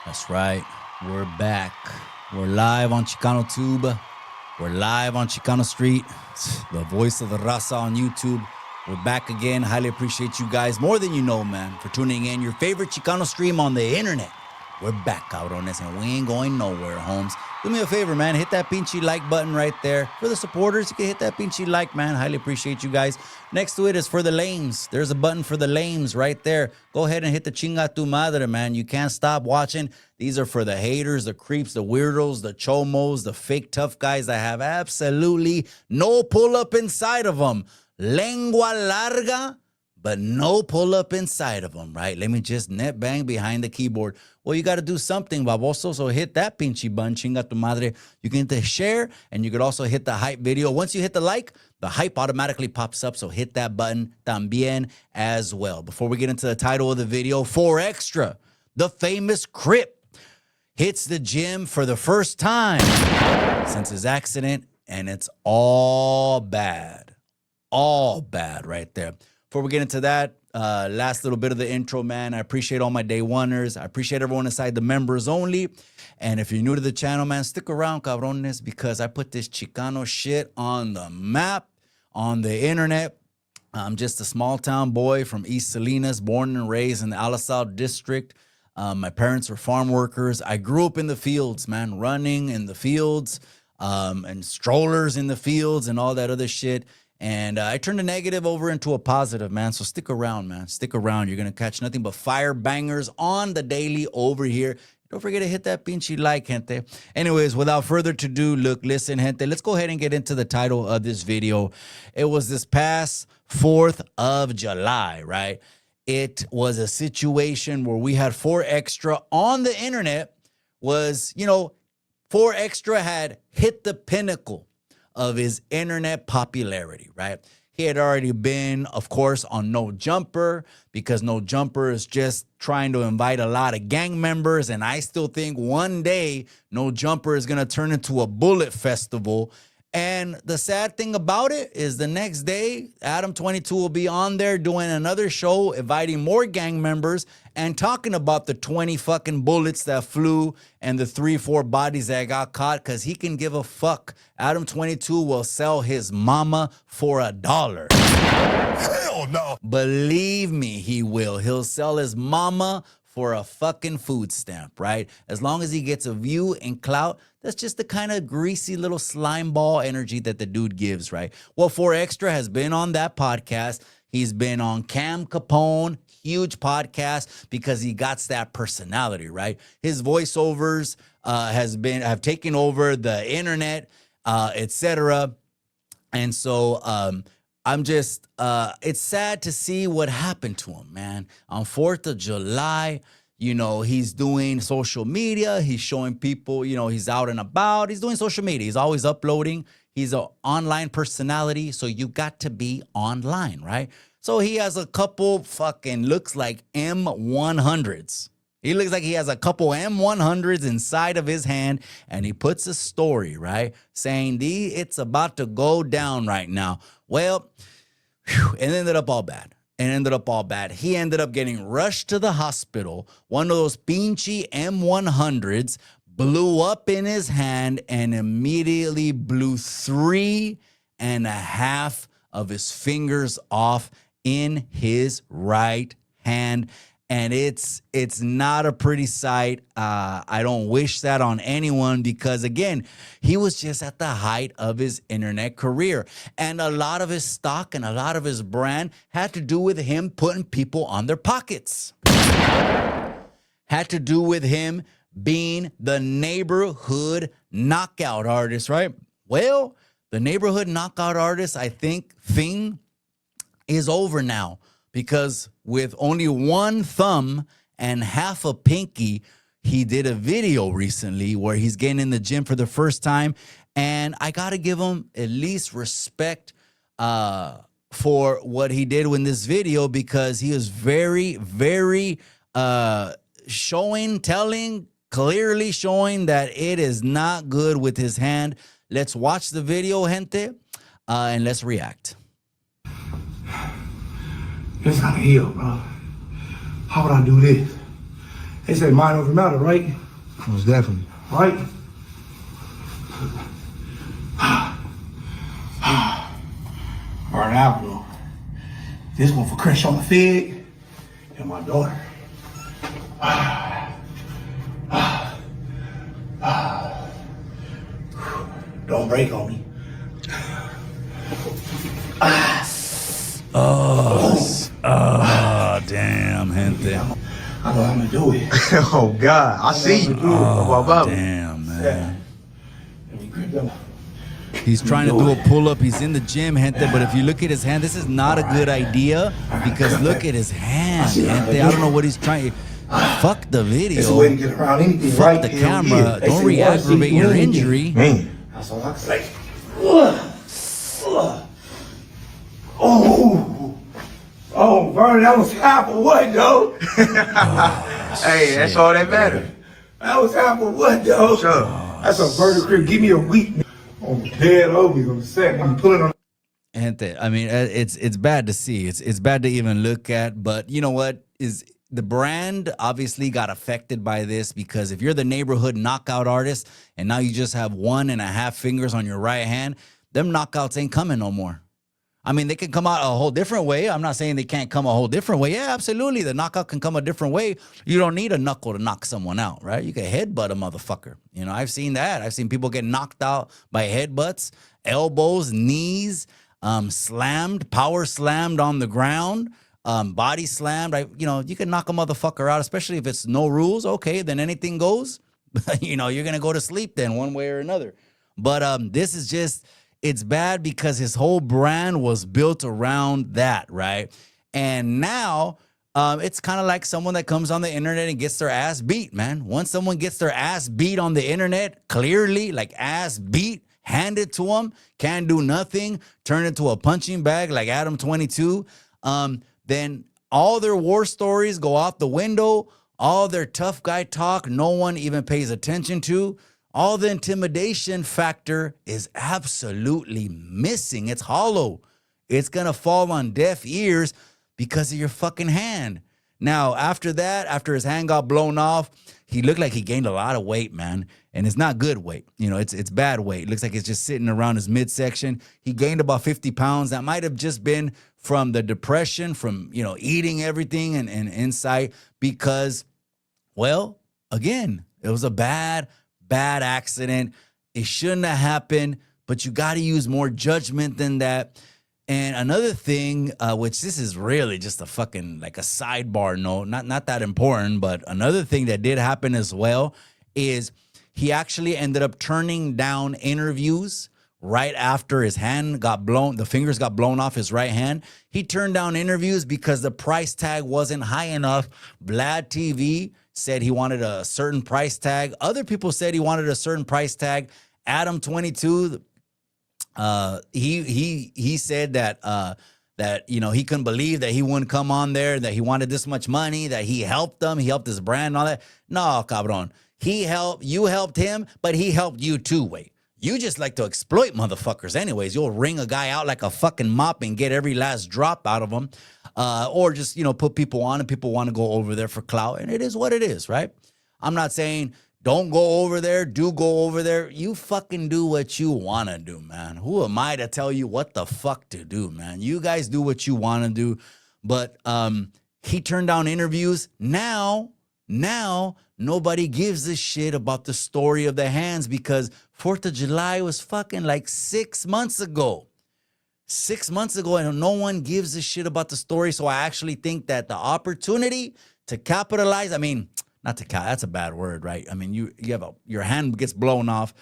That's right. We're back. We're live on Chicano Tube. We're live on Chicano Street. The voice of the raza on YouTube. We're back again. Highly appreciate you guys more than you know, man, for tuning in. Your favorite Chicano stream on the internet. We're back, cabrones, and we ain't going nowhere, homes. Do me a favor, man. Hit that pinchy like button right there. For the supporters, you can hit that pinchy like, man. Highly appreciate you guys. Next to it is for the lames. There's a button for the lames right there. Go ahead and hit the chinga tu madre, man. You can't stop watching. These are for the haters, the creeps, the weirdos, the chomos, the fake tough guys that have absolutely no pull-up inside of them. Lengua larga, but no pull-up inside of them, right? Let me just net bang behind the keyboard. Well, you got to do something, baboso, so hit that pinchy button, chinga tu madre. You can hit the share, and you could also hit the hype video. Once you hit the like, the hype automatically pops up, so hit that button también as well. Before we get into the title of the video, 4 Extra, the famous Crip, hits the gym for the first time since his accident, and it's all bad. All bad right there. Before we get into that, last little bit of the intro, man, I appreciate all my day oneers. I appreciate everyone inside the members only. And if you're new to the channel, man, stick around, cabrones, because I put this Chicano shit on the map, on the internet. I'm just a small town boy from East Salinas, born and raised in the Alisal district. My parents were farm workers. I grew up in the fields, man, running in the fields and strollers in the fields and all that other shit. And I turned a negative over into a positive, man. So stick around, man. Stick around. You're going to catch nothing but fire bangers on the daily over here. Don't forget to hit that pinchy like, gente. Anyways, without further ado, look, listen, gente. Let's go ahead and get into the title of this video. It was this past 4th of July, right? It was a situation where we had 4 Extra on the internet. Was, 4 Extra had hit the pinnacle of his internet popularity, right? He had already been, of course, on No Jumper, because No Jumper is just trying to invite a lot of gang members, and I still think one day No Jumper is going to turn into a bullet festival. And the sad thing about it is the next day, Adam 22 will be on there doing another show, inviting more gang members and talking about the 20 fucking bullets that flew and the 3-4 bodies that got caught, because he can give a fuck. Adam 22 will sell his mama for $1. Hell no. Believe me, he will. He'll sell his mama for a fucking food stamp, right? As long as he gets a view and clout, that's just the kind of greasy little slime ball energy that the dude gives, right? Well, 4 Extra has been on that podcast. He's been on Cam Capone, huge podcast, because he got that personality, right? His voiceovers have taken over the internet, etc. And so I'm just, it's sad to see what happened to him, man. On 4th of July, he's doing social media. He's showing people, he's out and about. He's doing social media. He's always uploading. He's an online personality, so you got to be online, right? So he has a couple fucking looks like M100s. He looks like he has a couple M100s inside of his hand, and he puts a story, right, saying, it's about to go down right now. Well, it ended up all bad. He ended up getting rushed to the hospital. One of those pinchy M100s blew up in his hand and immediately blew 3.5 of his fingers off in his right hand. And it's not a pretty sight. I don't wish that on anyone, because, again, he was just at the height of his internet career. And a lot of his stock and a lot of his brand had to do with him putting people on their pockets. Had to do with him being the neighborhood knockout artist, right? Well, the neighborhood knockout artist, I think, thing is over now. Because with only one thumb and half a pinky, he did a video recently where he's getting in the gym for the first time. And I got to give him at least respect for what he did in this video, because he was very, very clearly showing that it is not good with his hand. Let's watch the video, gente, and let's react. It's not heal, bro. How would I do this? They said mind over matter, right? Most definitely. Right? Burn apple. This one for Chris on the Fig and my daughter. Don't break on me. Damn, gente. I know how to do it. Oh God, I see you. Damn, man. He's trying to do a pull-up. He's in the gym, gente. But if you look at his hand, this is not a good idea because look at his hand, gente. I don't know what he's trying. Fuck the video. It's a way to get around anything. Fuck right? the camera. Don't re-aggravate your injury. Man. That's all I can say. Oh, Vernon, that was half of what, though? Hey, that's all that matters. That was half of what, though? Sure. That's a vertical Crip. Give me a week. On the dead Obies on the set. I'm pulling on. Gente, I mean, it's bad to see. It's bad to even look at. But you know what? Is the brand obviously got affected by this because if you're the neighborhood knockout artist and now you just have 1.5 fingers on your right hand, them knockouts ain't coming no more. I mean, they can come out a whole different way. I'm not saying they can't come a whole different way. Yeah, absolutely. The knockout can come a different way. You don't need a knuckle to knock someone out, right? You can headbutt a motherfucker. You know, I've seen that. I've seen people get knocked out by headbutts, elbows, knees, slammed, power slammed on the ground, body slammed. You can knock a motherfucker out, especially if it's no rules. Okay, then anything goes. You're going to go to sleep then one way or another. But this is just... It's bad because his whole brand was built around that, right? And now it's kind of like someone that comes on the internet and gets their ass beat, man. Once someone gets their ass beat on the internet, clearly, like ass beat, handed to them, can't do nothing, turn into a punching bag like Adam 22, then all their war stories go out the window, all their tough guy talk no one even pays attention to. All the intimidation factor is absolutely missing. It's hollow. It's going to fall on deaf ears because of your fucking hand. Now, after that, after his hand got blown off, he looked like he gained a lot of weight, man. And it's not good weight. You know, it's bad weight. It looks like it's just sitting around his midsection. He gained about 50 pounds. That might have just been from the depression, from, eating everything and inside because, well, again, it was a bad accident. It shouldn't have happened, but you got to use more judgment than that. And another thing, which this is really just a fucking like a sidebar note, not that important, but another thing that did happen as well is he actually ended up turning down interviews right after his hand got blown, the fingers got blown off his right hand. He turned down interviews because the price tag wasn't high enough. Vlad TV said he wanted a certain price tag. Other people said he wanted a certain price tag. Adam 22, he said that he couldn't believe that he wouldn't come on there, that he wanted this much money, that he helped them, he helped his brand and all that. No, cabron. You helped him, but he helped you too, wait. You just like to exploit motherfuckers anyways. You'll wring a guy out like a fucking mop and get every last drop out of him. Or just, put people on and people want to go over there for clout. And it is what it is, right? I'm not saying don't go over there. Do go over there. You fucking do what you want to do, man. Who am I to tell you what the fuck to do, man? You guys do what you want to do. But he turned down interviews. Now, nobody gives a shit about the story of the hands because 4th of July was fucking like 6 months ago. 6 months ago, and no one gives a shit about the story. So I actually think that the opportunity to capitalize, that's a bad word, right? I mean, you have your hand gets blown off.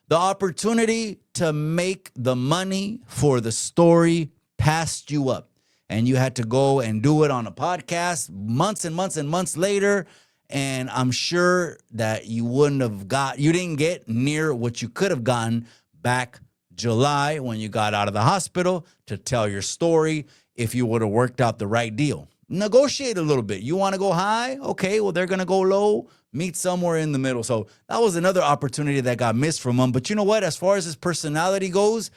The opportunity to make the money for the story passed you up. And you had to go and do it on a podcast months and months and months later. And I'm sure that you didn't get near what you could have gotten back July when you got out of the hospital to tell your story if you would have worked out the right deal. Negotiate a little bit. You want to go high? Okay, well, they're going to go low. Meet somewhere in the middle. So that was another opportunity that got missed from him. But you know what? As far as his personality goes,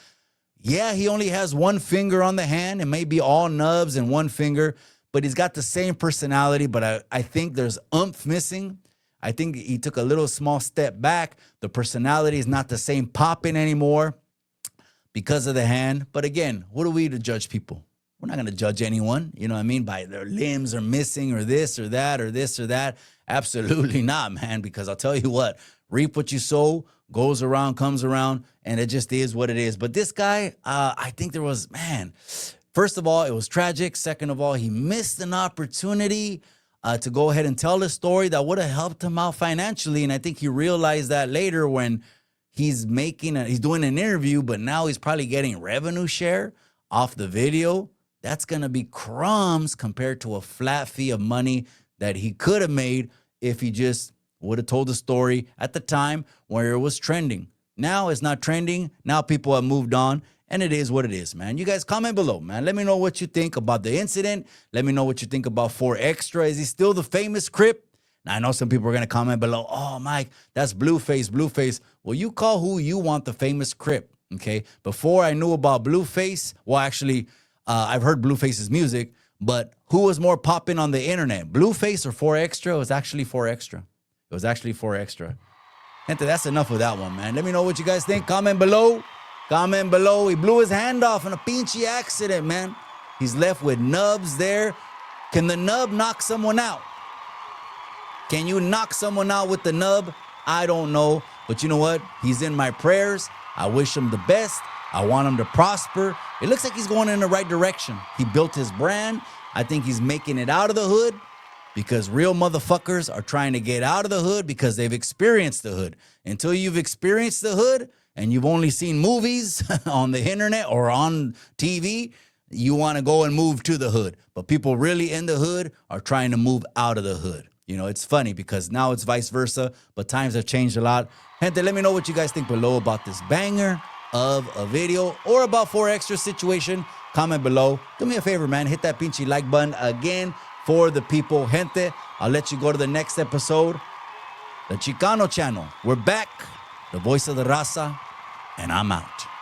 yeah, he only has one finger on the hand. It may be all nubs and one finger. but he's got the same personality, but I think there's oomph missing. I think he took a little small step back. The personality is not the same popping anymore because of the hand. But again, what are we to judge people? We're not going to judge anyone, you know what I mean, by their limbs are missing or this or that or this or that. Absolutely not, man, because I'll tell you what, reap what you sow, goes around, comes around, and it just is what it is. But this guy, I think there was, man, first of all, it was tragic. Second of all, he missed an opportunity to go ahead and tell a story that would have helped him out financially. And I think he realized that later when he's doing an interview, but now he's probably getting revenue share off the video. That's going to be crumbs compared to a flat fee of money that he could have made if he just would have told the story at the time where it was trending. Now it's not trending. Now people have moved on, and it is what it is, man. You guys comment below, man. Let me know what you think about the incident. Let me know what you think about 4Extra. Is he still the famous Crip? Now, I know some people are going to comment below, oh, Mike, that's Blueface, Blueface. Well, you call who you want the famous Crip, okay? Before I knew about Blueface, well, actually, I've heard Blueface's music, but who was more popping on the internet, Blueface or 4Extra? It was actually 4Extra. It was actually 4Extra. Gente, that's enough of that one, man. Let me know what you guys think. Comment below. Comment below. He blew his hand off in a pinchy accident, man. He's left with nubs there. Can the nub knock someone out? Can you knock someone out with the nub? I don't know. But you know what? He's in my prayers. I wish him the best. I want him to prosper. It looks like he's going in the right direction. He built his brand. I think he's making it out of the hood because real motherfuckers are trying to get out of the hood because they've experienced the hood. Until you've experienced the hood and you've only seen movies on the internet or on TV, you want to go and move to the hood. But people really in the hood are trying to move out of the hood. You know, it's funny because now it's vice versa, but times have changed a lot. Gente, let me know what you guys think below about this banger of a video or about 4Extra situation. Comment below. Do me a favor, man. Hit that pinchy like button again for the people. Gente, I'll let you go to the next episode. The Chicano channel. We're back. The voice of the raza. And I'm out.